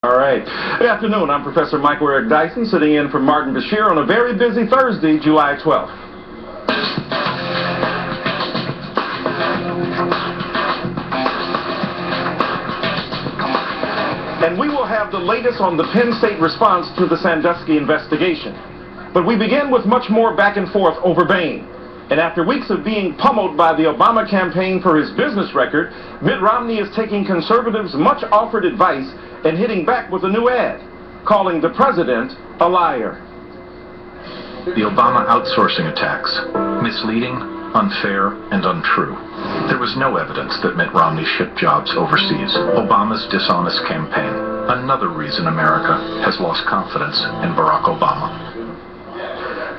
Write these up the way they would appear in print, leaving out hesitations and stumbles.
All right. Good afternoon. I'm Professor Michael Eric Dyson, sitting in for Martin Bashir on a very busy Thursday, July 12th. And we will have the latest on the Penn State response to the Sandusky investigation. But we begin with much more back and forth over BANE. And after weeks of being pummeled by the Obama campaign for his business record, Mitt Romney is taking conservatives' much offered advice and hitting back with a new ad, calling the president a liar. The Obama outsourcing attacks, misleading, unfair, and untrue. There was no evidence that Mitt Romney shipped jobs overseas. Obama's dishonest campaign, another reason America has lost confidence in Barack Obama.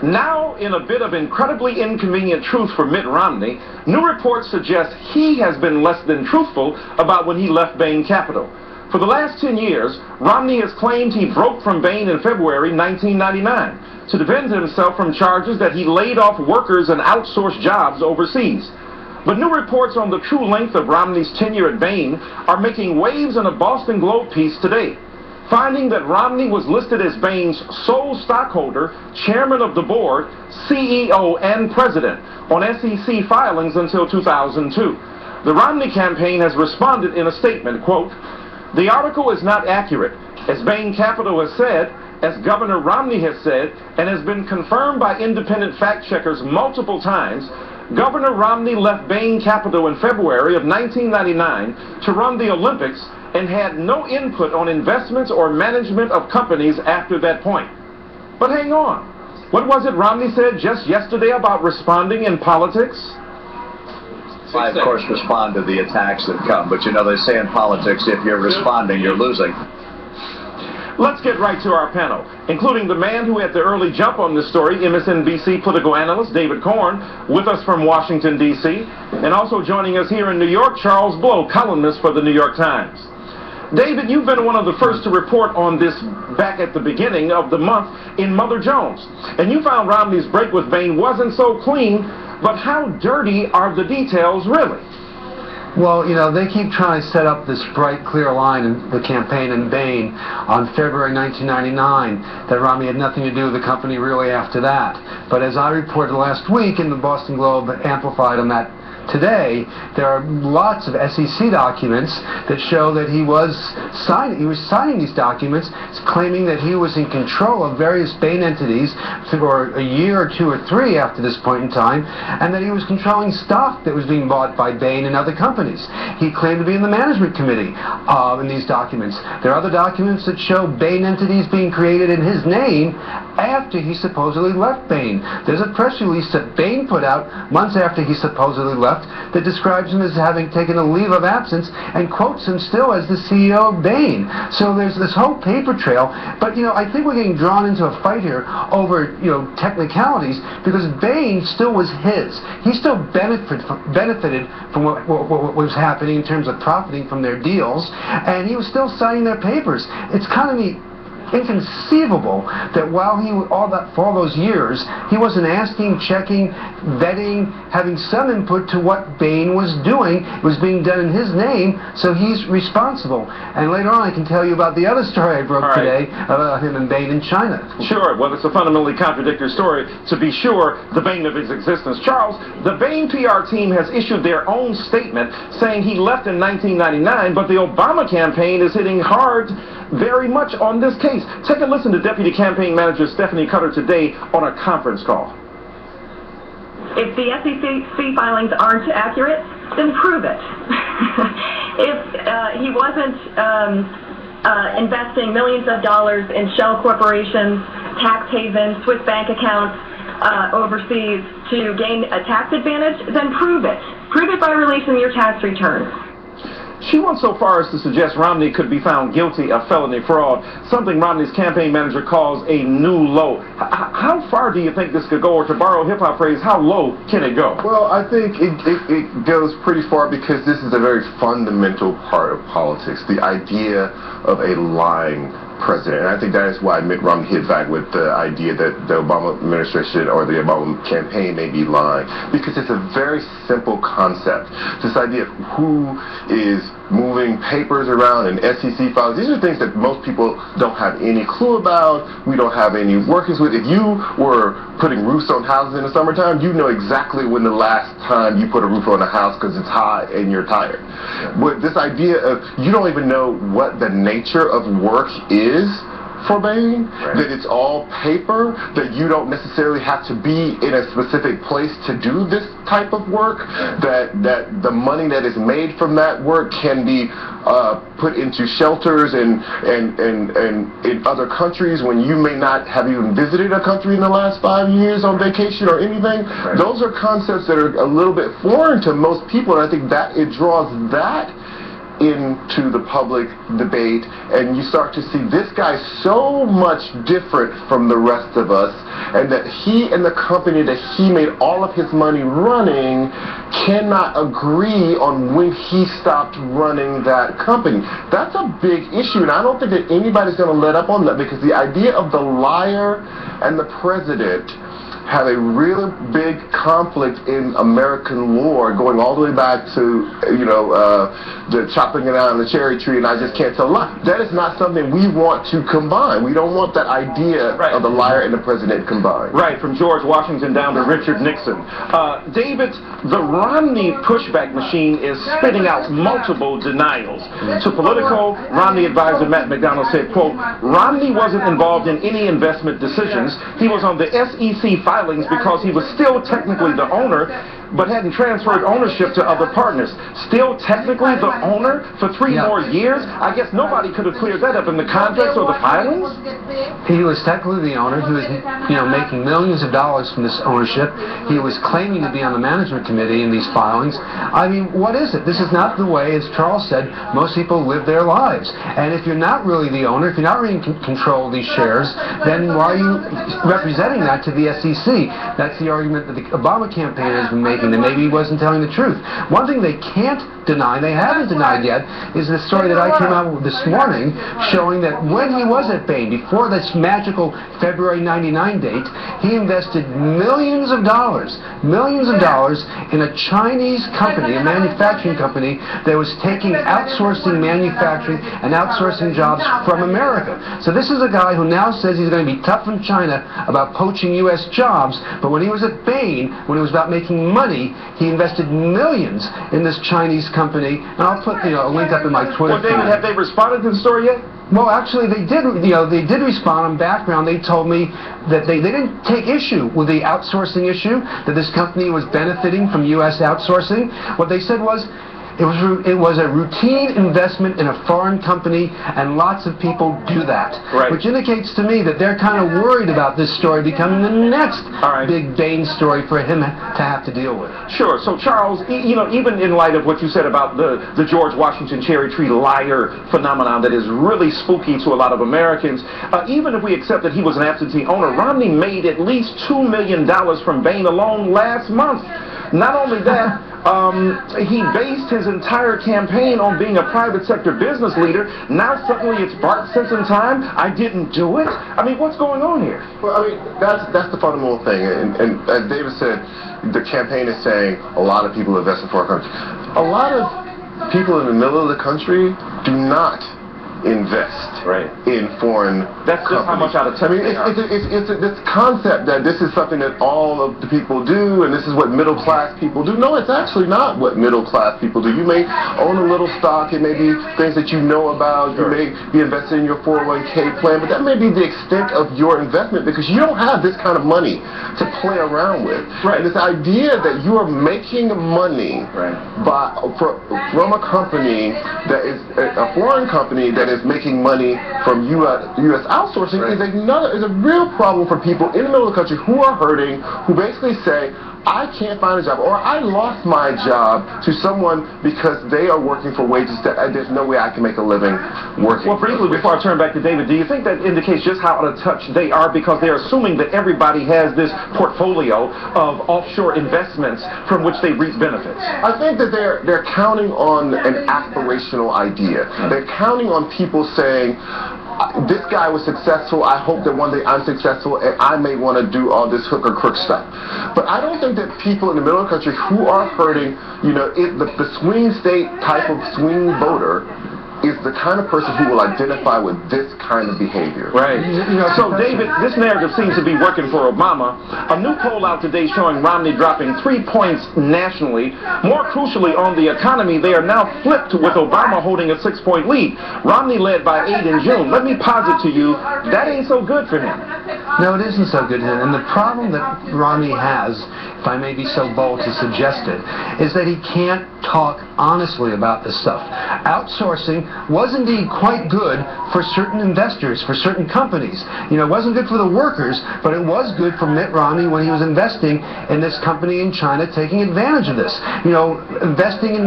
Now, in a bit of incredibly inconvenient truth for Mitt Romney, new reports suggest he has been less than truthful about when he left BANE Capital. For the last 10 years, Romney has claimed he broke from BANE in February 1999 to defend himself from charges that he laid off workers and outsourced jobs overseas. But new reports on the true length of Romney's tenure at BANE are making waves in a Boston Globe piece today, finding that Romney was listed as BANE's sole stockholder, chairman of the board, CEO, and president on SEC filings until 2002. The Romney campaign has responded in a statement, quote, "The article is not accurate, as BANE Capital has said, as Governor Romney has said, and has been confirmed by independent fact-checkers multiple times. Governor Romney left BANE Capital in February of 1999 to run the Olympics and had no input on investments or management of companies after that point." But hang on. What was it Romney said just yesterday about responding in politics? I, of course, respond to the attacks that come, but you know, they say in politics, if you're responding, you're losing. Let's get right to our panel, including the man who had the early jump on this story, MSNBC political analyst David Corn, with us from Washington, D.C., and also joining us here in New York, Charles Blow, columnist for the New York Times. David, you've been one of the first to report on this back at the beginning of the month in Mother Jones, and you found Romney's break with BANE wasn't so clean, but how dirty are the details really? Well, you know, they keep trying to set up this bright, clear line in the campaign in BANE on February 1999, that Romney had nothing to do with the company really after that. But as I reported last week in the Boston Globe, amplified on that today, there are lots of SEC documents that show that he was signing these documents, claiming that he was in control of various BANE entities for a year or two or three after this point in time, and that he was controlling stock that was being bought by BANE and other companies. He claimed to be in the management committee in these documents. There are other documents that show BANE entities being created in his name after he supposedly left BANE. There's a press release that BANE put out months after he supposedly left that describes him as having taken a leave of absence and quotes him still as the CEO of BANE. So there's this whole paper trail, but you know, I think we're getting drawn into a fight here over, you know, technicalities, because BANE still was his. He still benefited from what was happening in terms of profiting from their deals, and he was still signing their papers. It's kind of inconceivable that while for all those years, he wasn't asking, checking, vetting, having some input to what BANE was doing. It was being done in his name, so he's responsible. And later on, I can tell you about the other story I broke today about him and BANE in China. Sure. Well, it's a fundamentally contradictory story, to be sure, the bane of his existence. Charles, the BANE PR team has issued their own statement saying he left in 1999, but the Obama campaign is hitting hard very much on this case. Take a listen to Deputy Campaign Manager Stephanie Cutter today on a conference call. If the SEC filings aren't accurate, then prove it. If he wasn't investing millions of dollars in shell corporations, tax havens, Swiss bank accounts overseas to gain a tax advantage, then prove it. Prove it by releasing your tax returns. She went so far as to suggest Romney could be found guilty of felony fraud, something Romney's campaign manager calls a new low. How far do you think this could go, or to borrow hip-hop phrase, how low can it go? Well, I think it goes pretty far, because this is a very fundamental part of politics, the idea of a lying president. And I think that is why Mitt Romney hit back with the idea that the Obama administration or the Obama campaign may be lying, because it's a very simple concept. This idea of who is moving papers around and SEC files. These are things that most people don't have any clue about. We don't have any workings with. If you were putting roofs on houses in the summertime, you know exactly when the last time you put a roof on a house because it's hot and you're tired. But this idea of you don't even know what the nature of work is for BANE, that it's all paper, that you don't necessarily have to be in a specific place to do this type of work, that the money that is made from that work can be put into shelters and in other countries when you may not have even visited a country in the last 5 years on vacation or anything. Those are concepts that are a little bit foreign to most people, and I think that it draws that into the public debate, and you start to see this guy so much different from the rest of us, and that he and the company that he made all of his money running cannot agree on when he stopped running that company. That's a big issue, and I don't think that anybody's going to let up on that, because the idea of the liar and the president have a really big conflict in American lore, going all the way back to, the chopping it out on the cherry tree and I just can't tell a lie. That is not something we want to combine. We don't want that idea of the liar and the president combined. Right, from George Washington down to Richard Nixon. David, the Romney pushback machine is spitting out multiple denials. To Politico, Romney advisor Matt McDonald said, quote, Romney wasn't involved in any investment decisions. He was on the SEC filings because he was still technically the owner, but hadn't transferred ownership to other partners. Still technically the owner for 3 more years? I guess nobody could have cleared that up in the contracts or the filings? He was technically the owner. He was, making millions of dollars from this ownership. He was claiming to be on the management committee in these filings. I mean, what is it? This is not the way, as Charles said, most people live their lives. And if you're not really the owner, if you're not really in control of these shares, then why are you representing that to the SEC? That's the argument that the Obama campaign has been making, that maybe he wasn't telling the truth. One thing they can't deny, they haven't denied yet, is the story that I came out with this morning showing that when he was at BANE, before this magical February '99 date, he invested millions of dollars in a Chinese company, a manufacturing company that was taking outsourcing manufacturing and outsourcing jobs from America. So this is a guy who now says he's going to be tough on China about poaching U.S. jobs, but when he was at BANE, when it was about making money, he invested millions in this Chinese company, and I'll put a link up in my Twitter feed. Well, David, have they responded to the story yet? Well, actually, they did. They did respond on background. They told me that they didn't take issue with the outsourcing issue, that this company was benefiting from U.S. outsourcing. What they said was, it was a routine investment in a foreign company, and lots of people do that. Right. Which indicates to me that they're kind of worried about this story becoming the next big BANE story for him to have to deal with. Sure. So, Charles, even in light of what you said about the George Washington cherry tree liar phenomenon that is really spooky to a lot of Americans, even if we accept that he was an absentee owner, Romney made at least $2 million from BANE alone last month. Not only that, he based his entire campaign on being a private sector business leader. Now suddenly it's Bart Simpson time. I didn't do it. I mean, what's going on here? Well, I mean, that's the fundamental thing. And as David said, the campaign is saying a lot of people invest in foreign countries. A lot of people in the middle of the country do not invest in foreign That's just companies. how much out of touch they are. It's this concept that this is something that all of the people do, and this is what middle class people do. No, it's actually not what middle class people do. You may own a little stock, it may be things that you know about, you may be invested in your 401k plan, but that may be the extent of your investment, because you don't have this kind of money to play around with. And this idea that you are making money from a company that is a foreign company that is making money from U.S. outsourcing is a real problem for people in the middle of the country who are hurting, who basically say, I can't find a job, or I lost my job to someone because they are working for wages that there's no way I can make a living working. Well, briefly, before I turn back to David, do you think that indicates just how out of touch they are, because they're assuming that everybody has this portfolio of offshore investments from which they reap benefits? I think that they're counting on an aspirational idea. They're counting on people saying, this guy was successful, I hope that one day I'm successful and I may want to do all this hook or crook stuff. But I don't think that people in the middle of the country who are hurting, you know, the swing state type of swing voter is the kind of person who will identify with this kind of behavior. Right. So, David, this narrative seems to be working for Obama. A new poll out today showing Romney dropping 3 points nationally. More crucially, on the economy, they are now flipped with Obama holding a 6-point lead. Romney led by 8 in June. Let me posit to you, that ain't so good for him. No, it isn't so good for him. And the problem that Romney has, if I may be so bold to suggest it, is that he can't talk honestly about this stuff. Outsourcing was indeed quite good for certain investors, for certain companies. You know, it wasn't good for the workers, but it was good for Mitt Romney when he was investing in this company in China, taking advantage of this. You know, investing in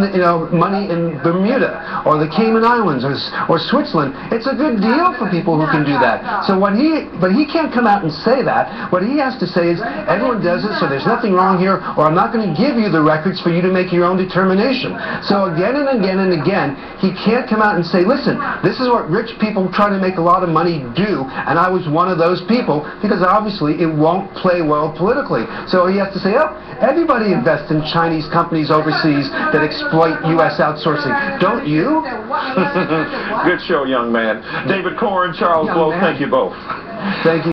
money in Bermuda or the Cayman Islands or Switzerland. It's a good deal for people who can do that. So but he can't come out and say that. What he has to say is, everyone does it, so there's nothing wrong here, or I'm not going to give you the records for you to make your own determination. So again and again and again, he can't come out and say, listen, this is what rich people trying to make a lot of money do, and I was one of those people, because obviously it won't play well politically. So he has to say, oh, everybody invests in Chinese companies overseas that exploit U.S. outsourcing. Don't you? Good show, young man. David Corn, Charles Blow, thank you both. Thank you.